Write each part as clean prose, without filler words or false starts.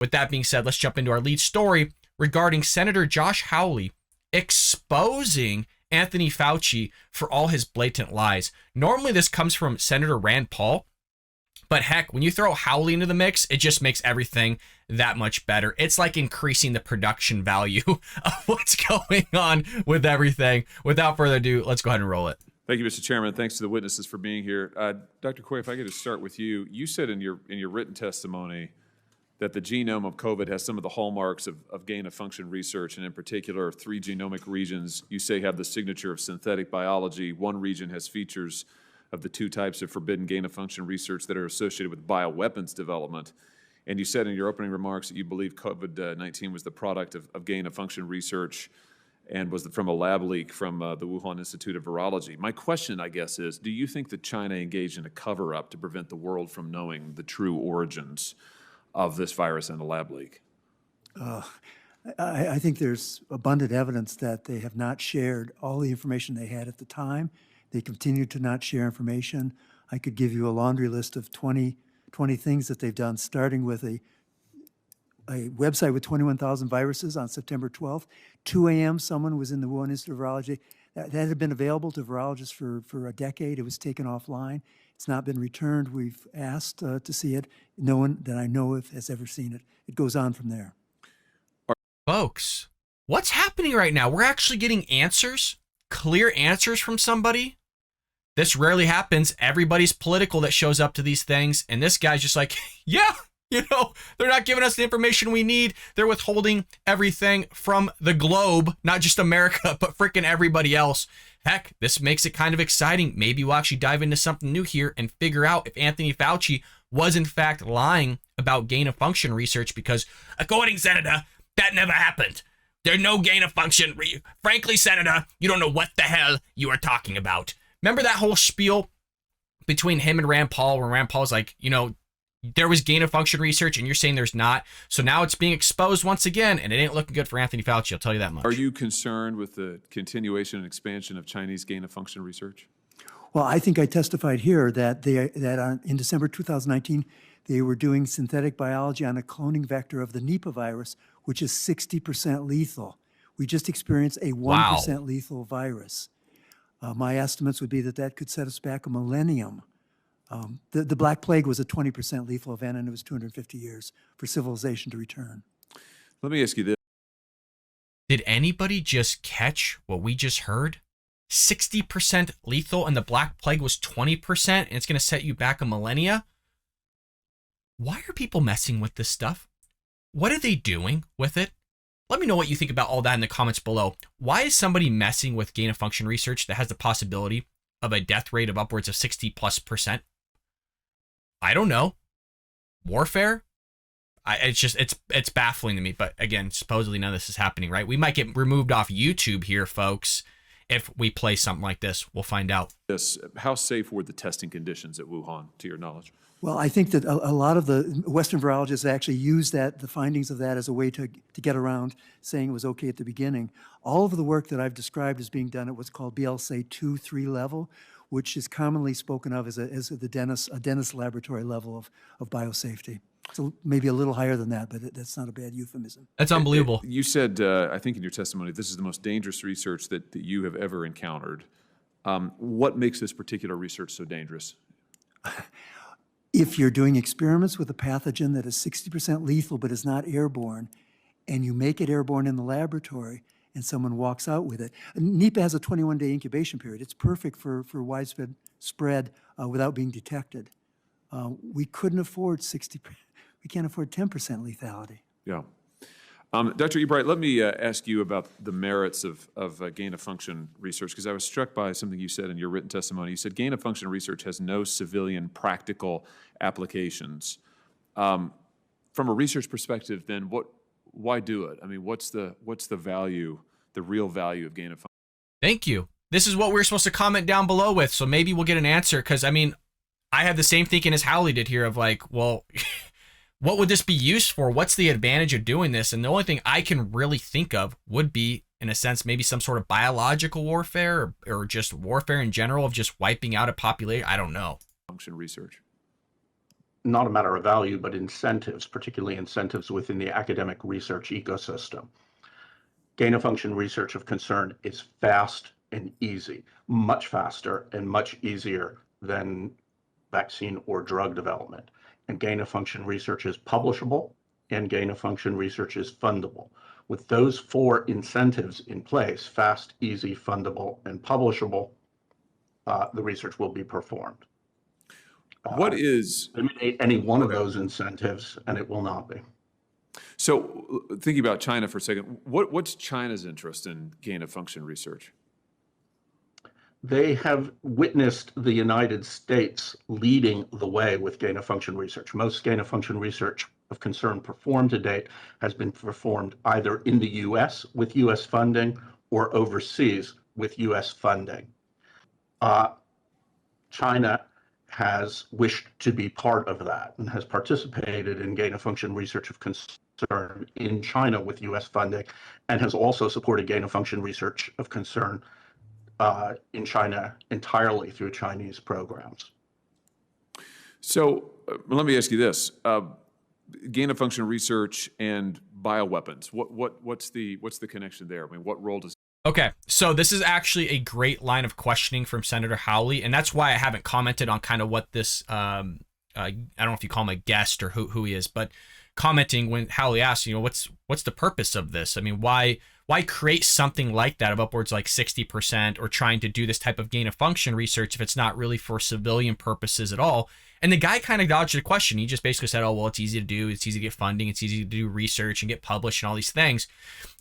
with that being said, let's jump into our lead story regarding Senator Josh Hawley exposing Anthony Fauci for all his blatant lies. Normally this comes from Senator Rand Paul, but heck, when you throw Hawley into the mix, it just makes everything that much better. It's like increasing the production value of what's going on with everything. Without further ado, let's go ahead and roll it. Thank you, Mr. Chairman. Thanks to the witnesses for being here. Dr. Quay, if I could just start with you. You said in your written testimony that the genome of COVID has some of the hallmarks of gain-of-function research, and in particular, 3 genomic regions you say have the signature of synthetic biology. 1 region has features of the 2 types of forbidden gain-of-function research that are associated with bioweapons development. And you said in your opening remarks that you believe COVID-19 was the product of gain-of-function research and was from a lab leak from the Wuhan Institute of Virology. My question, I guess, is, do you think that China engaged in a cover-up to prevent the world from knowing the true origins of this virus and a lab leak? I think there's abundant evidence that they have not shared all the information they had at the time. They continue to not share information. I could give you a laundry list of 20 things that they've done, starting with a website with 21,000 viruses on September 12th. 2 a.m., someone was in the Wuhan Institute of Virology. That had been available to virologists for a decade. It was taken offline. It's not been returned. We've asked to see it. No one that I know of has ever seen it. It goes on from there. Folks, what's happening right now? We're actually getting answers, clear answers from somebody. This rarely happens. Everybody's political that shows up to these things. And this guy's just like, yeah, they're not giving us the information we need. They're withholding everything from the globe, not just America, but freaking everybody else. Heck, this makes it kind of exciting. Maybe we'll actually dive into something new here and figure out if Anthony Fauci was in fact lying about gain-of-function research, because according to Senator, that never happened. There's no gain-of-function. Frankly, Senator, you don't know what the hell you are talking about. Remember that whole spiel between him and Rand Paul, where Rand Paul's like, there was gain-of-function research and you're saying there's not. So now it's being exposed once again, and it ain't looking good for Anthony Fauci, I'll tell you that much. Are you concerned with the continuation and expansion of Chinese gain-of-function research? Well, I think I testified here that in December 2019, they were doing synthetic biology on a cloning vector of the Nipah virus, which is 60% lethal. We just experienced a 1% lethal virus. My estimates would be that could set us back a millennium. The Black Plague was a 20% lethal event, and it was 250 years for civilization to return. Let me ask you this. Did anybody just catch what we just heard? 60% lethal, and the Black Plague was 20%, and it's going to set you back a millennia? Why are people messing with this stuff? What are they doing with it? Let me know what you think about all that in the comments below. Why is somebody messing with gain-of-function research that has the possibility of a death rate of upwards of 60+%? I don't know. Warfare? It's baffling to me. But again, supposedly none of this is happening, right? We might get removed off YouTube here, folks, if we play something like this. We'll find out. How safe were the testing conditions at Wuhan, to your knowledge? Well, I think that a lot of the Western virologists actually used the findings of that as a way to get around saying it was okay at the beginning. All of the work that I've described as being done at what's called BLSA 2-3 level, which is commonly spoken of as a dentist laboratory level of biosafety. So maybe a little higher than that, but that's not a bad euphemism. That's unbelievable. You said, I think in your testimony, this is the most dangerous research that you have ever encountered. What makes this particular research so dangerous? If you're doing experiments with a pathogen that is 60% lethal but is not airborne, and you make it airborne in the laboratory, and someone walks out with it. Nipah has a 21-day incubation period. It's perfect for widespread spread without being detected. We couldn't afford 60%. We can't afford 10% lethality. Yeah. Dr. Ebright, let me ask you about the merits of gain-of-function research, because I was struck by something you said in your written testimony. You said gain-of-function research has no civilian practical applications. From a research perspective, then, why do it? I mean, what's the value, the real value of gain-of-function? Thank you. This is what we're supposed to comment down below with, so maybe we'll get an answer, because, I mean, I had the same thinking as Howley did here of like, well, what would this be used for? What's the advantage of doing this? And the only thing I can really think of would be, in a sense, maybe some sort of biological warfare or just warfare in general of just wiping out a population. I don't know. Function research. not a matter of value, but incentives, particularly incentives within the academic research ecosystem. Gain of function research of concern is fast and easy, much faster and much easier than vaccine or drug development. And gain of function research is publishable, and gain of function research is fundable. With those four incentives in place, fast, easy, fundable, and publishable, the research will be performed. What is Eliminate any one of those incentives, and it will not be. so? Thinking about China for a second, what's China's interest in gain of function research? They have witnessed the United States leading the way with gain of function research. Most gain of function research of concern performed to date has been performed either in the US with US funding or overseas with US funding. China has wished to be part of that and has participated in gain of function research of concern in China with US funding, and has also supported gain of function research of concern in China entirely through Chinese programs. So let me ask you this: gain of function research and bioweapons. What's the connection there? I mean, what role does? Okay, so this is actually a great line of questioning from Senator Hawley, and that's why I haven't commented on kind of what this, I don't know if you call him a guest or who he is, but commenting when Hawley asked, what's the purpose of this? I mean, why create something like that of upwards like 60% or trying to do this type of gain of function research if it's not really for civilian purposes at all? And the guy kind of dodged the question. He just basically said, oh, well, it's easy to do. It's easy to get funding. It's easy to do research and get published and all these things.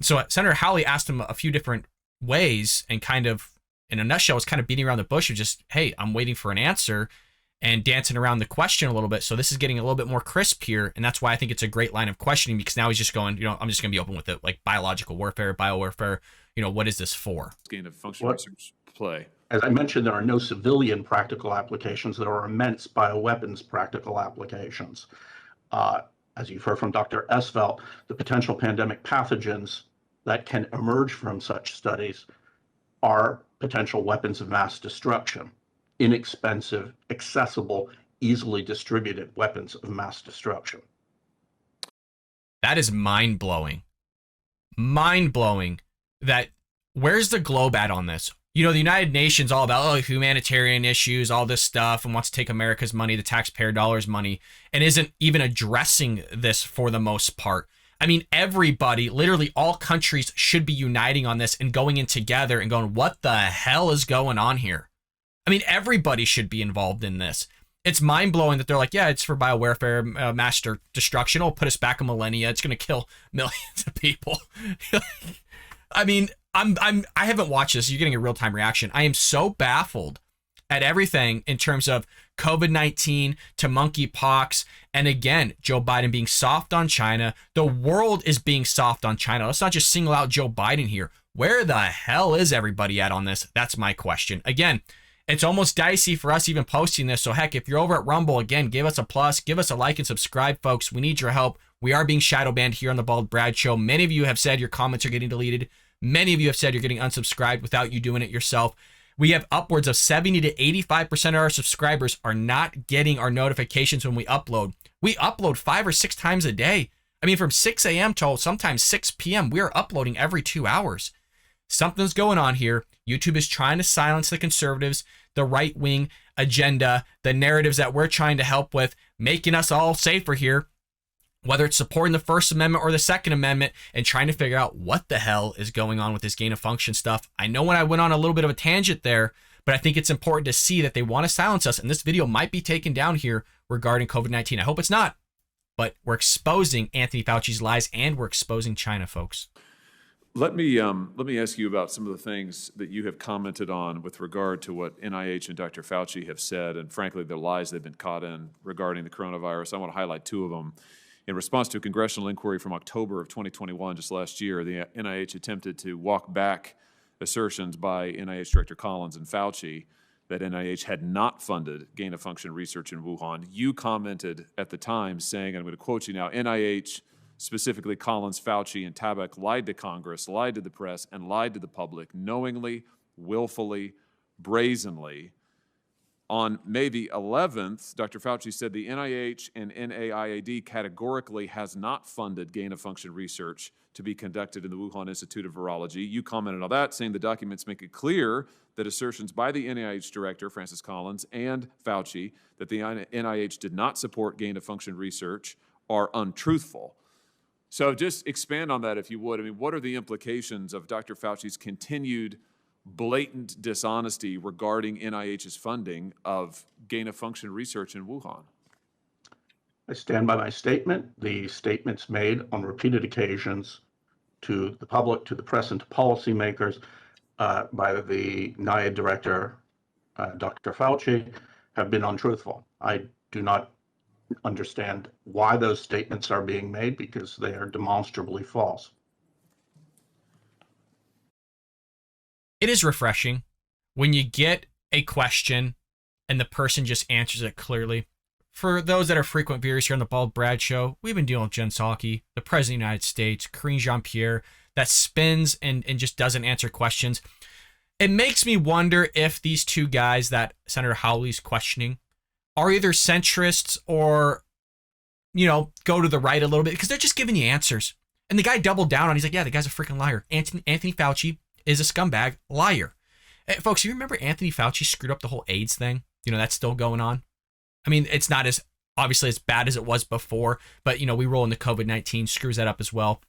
So Senator Hawley asked him a few different ways and kind of, in a nutshell, was kind of beating around the bush of just, hey, I'm waiting for an answer and dancing around the question a little bit. So this is getting a little bit more crisp here. And that's why I think it's a great line of questioning, because now he's just going, I'm just going to be open with it, like biological warfare, biowarfare. What is this for? Gain of function research play. As I mentioned, there are no civilian practical applications. There are immense bioweapons practical applications. As you've heard from Dr. Esvelt, the potential pandemic pathogens that can emerge from such studies are potential weapons of mass destruction, inexpensive, accessible, easily distributed weapons of mass destruction. That is mind-blowing. Mind-blowing that where's the globe at on this? The United Nations all about humanitarian issues, all this stuff, and wants to take America's money, the taxpayer dollars money, and isn't even addressing this for the most part. I mean, everybody, literally all countries should be uniting on this and going in together and going, what the hell is going on here? I mean, everybody should be involved in this. It's mind-blowing that they're like, yeah, it's for biowarfare, mass destruction. It'll put us back a millennia. It's going to kill millions of people. I mean, I haven't watched this. You're getting a real-time reaction. I am so baffled at everything in terms of COVID-19 to monkeypox. And again, Joe Biden being soft on China. The world is being soft on China. Let's not just single out Joe Biden here. Where the hell is everybody at on this? That's my question. Again, it's almost dicey for us even posting this. So heck, if you're over at Rumble, again, give us a plus, give us a like and subscribe, folks. We need your help. We are being shadow banned here on the Bald Brad Show. Many of you have said your comments are getting deleted. Many of you have said you're getting unsubscribed without you doing it yourself. We have upwards of 70 to 85% of our subscribers are not getting our notifications when we upload. We upload 5 or 6 times a day. I mean, from 6 a.m. till sometimes 6 p.m., we are uploading every 2 hours. Something's going on here. YouTube is trying to silence the conservatives, the right-wing agenda, the narratives that we're trying to help with, making us all safer here, whether it's supporting the First Amendment or the Second Amendment, and trying to figure out what the hell is going on with this gain of function stuff. I know when I went on a little bit of a tangent there, but I think it's important to see that they want to silence us, and this video might be taken down here regarding COVID-19. I hope it's not, but we're exposing Anthony Fauci's lies, and we're exposing China, folks. Let me ask you about some of the things that you have commented on with regard to what NIH and Dr. Fauci have said, and frankly, the lies they've been caught in regarding the coronavirus. I want to highlight 2 of them. In response to a congressional inquiry from October of 2021, just last year, the NIH attempted to walk back assertions by NIH Director Collins and Fauci that NIH had not funded gain-of-function research in Wuhan. You commented at the time saying, and I'm going to quote you now, NIH, specifically Collins, Fauci, and Tabak, lied to Congress, lied to the press, and lied to the public knowingly, willfully, brazenly. On May the 11th, Dr. Fauci said the NIH and NIAID categorically has not funded gain-of-function research to be conducted in the Wuhan Institute of Virology. You commented on that, saying the documents make it clear that assertions by the NIH director, Francis Collins, and Fauci that the NIH did not support gain-of-function research are untruthful. So just expand on that, if you would. I mean, what are the implications of Dr. Fauci's continued blatant dishonesty regarding NIH's funding of gain-of-function research in Wuhan? I stand by my statement. The statements made on repeated occasions to the public, to the press, and to policymakers by the NIAID director, Dr. Fauci, have been untruthful. I do not understand why those statements are being made, because they are demonstrably false. It is refreshing when you get a question and the person just answers it clearly. For those that are frequent viewers here on the Bald Brad Show, we've been dealing with Jen Psaki, the President of the United States, Karine Jean-Pierre, that spins and just doesn't answer questions. It makes me wonder if these two guys that Senator Hawley's questioning are either centrists or, you know, go to the right a little bit, because they're just giving you answers. And the guy doubled down on, he's like, yeah, the guy's a freaking liar. Anthony Fauci is a scumbag liar. Hey, folks, you remember Anthony Fauci screwed up the whole AIDS thing? You know, that's still going on. I mean, it's not as obviously as bad as it was before, but, you know, we roll into COVID-19, screws that up as well.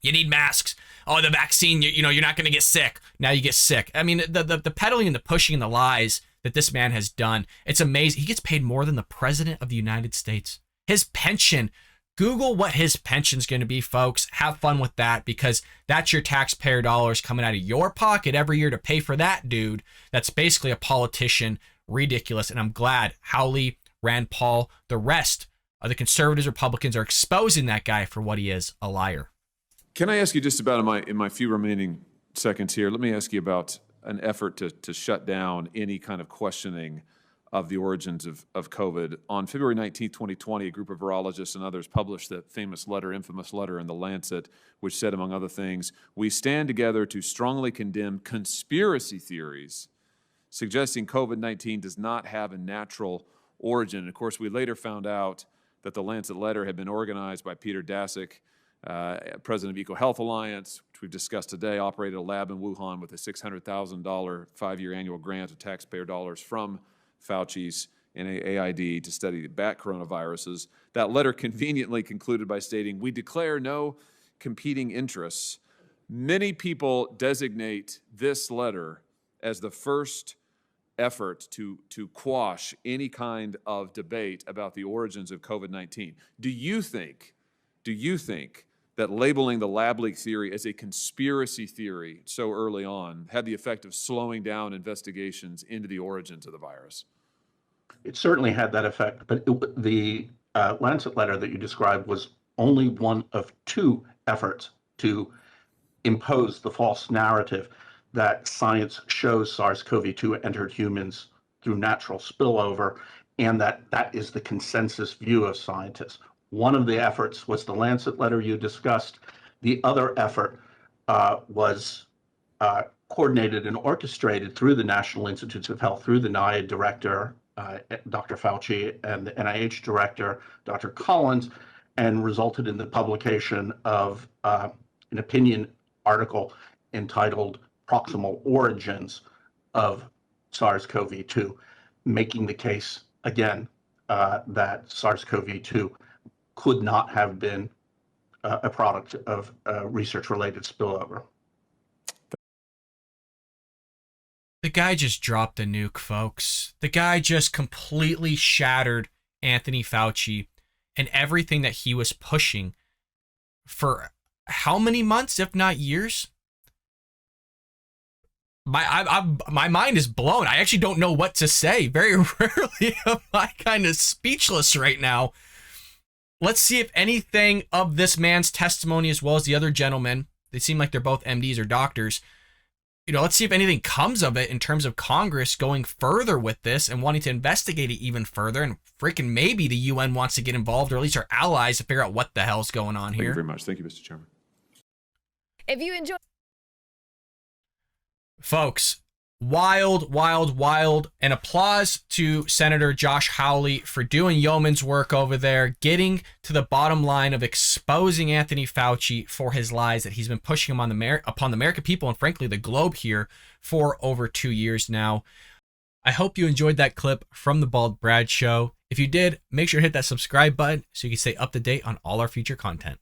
You need masks. Oh, the vaccine, you know, you're not going to get sick. Now you get sick. I mean, the peddling and the pushing and the lies that this man has done, it's amazing. He gets paid more than the President of the United States. His pension, Google what his pension's going to be, folks. Have fun with that, because that's your taxpayer dollars coming out of your pocket every year to pay for that dude. That's basically a politician. Ridiculous. And I'm glad Hawley, Rand Paul, the rest of the conservatives, Republicans are exposing that guy for what he is, a liar. Can I ask you just about, in my few remaining seconds here, let me ask you about an effort to shut down any kind of questioning of the origins of COVID. On February 19, 2020, a group of virologists and others published that famous letter, infamous letter in The Lancet, which said, among other things, "We stand together to strongly condemn conspiracy theories suggesting COVID-19 does not have a natural origin." And of course, we later found out that the Lancet letter had been organized by Peter Daszak, president of EcoHealth Alliance, which we've discussed today, operated a lab in Wuhan with a $600,000 five-year annual grant of taxpayer dollars from Fauci's NIAID to study bat coronaviruses. That letter conveniently concluded by stating, "We declare no competing interests." Many people designate this letter as the first effort to quash any kind of debate about the origins of COVID-19. Do you think that labeling the lab leak theory as a conspiracy theory so early on had the effect of slowing down investigations into the origins of the virus? It certainly had that effect, but the Lancet letter that you described was only one of two efforts to impose the false narrative that science shows SARS-CoV-2 entered humans through natural spillover, and that is the consensus view of scientists. One of the efforts was the Lancet letter you discussed. The other effort was coordinated and orchestrated through the National Institutes of Health, through the NIAID director, Dr. Fauci, and the NIH director, Dr. Collins, and resulted in the publication of an opinion article entitled "Proximal Origins of SARS-CoV-2," making the case, again, that SARS-CoV-2 could not have been a product of research-related spillover. The guy just dropped a nuke, folks. The guy just completely shattered Anthony Fauci and everything that he was pushing for how many months, if not years? My mind is blown. I actually don't know what to say. Very rarely am I kind of speechless right now. Let's see if anything of this man's testimony, as well as the other gentlemen, they seem like they're both MDs or doctors. You know, let's see if anything comes of it in terms of Congress going further with this and wanting to investigate it even further. And freaking maybe the UN wants to get involved, or at least our allies, to figure out what the hell's going on here. Thank you very much. Thank you, Mr. Chairman. If you enjoy... Folks, wild, wild, wild. And applause to Senator Josh Hawley for doing yeoman's work over there, getting to the bottom line of exposing Anthony Fauci for his lies that he's been pushing upon the American people and frankly the globe here for over 2 years now. I hope you enjoyed that clip from the Bald Brad Show. If you did, make sure to hit that subscribe button so you can stay up to date on all our future content.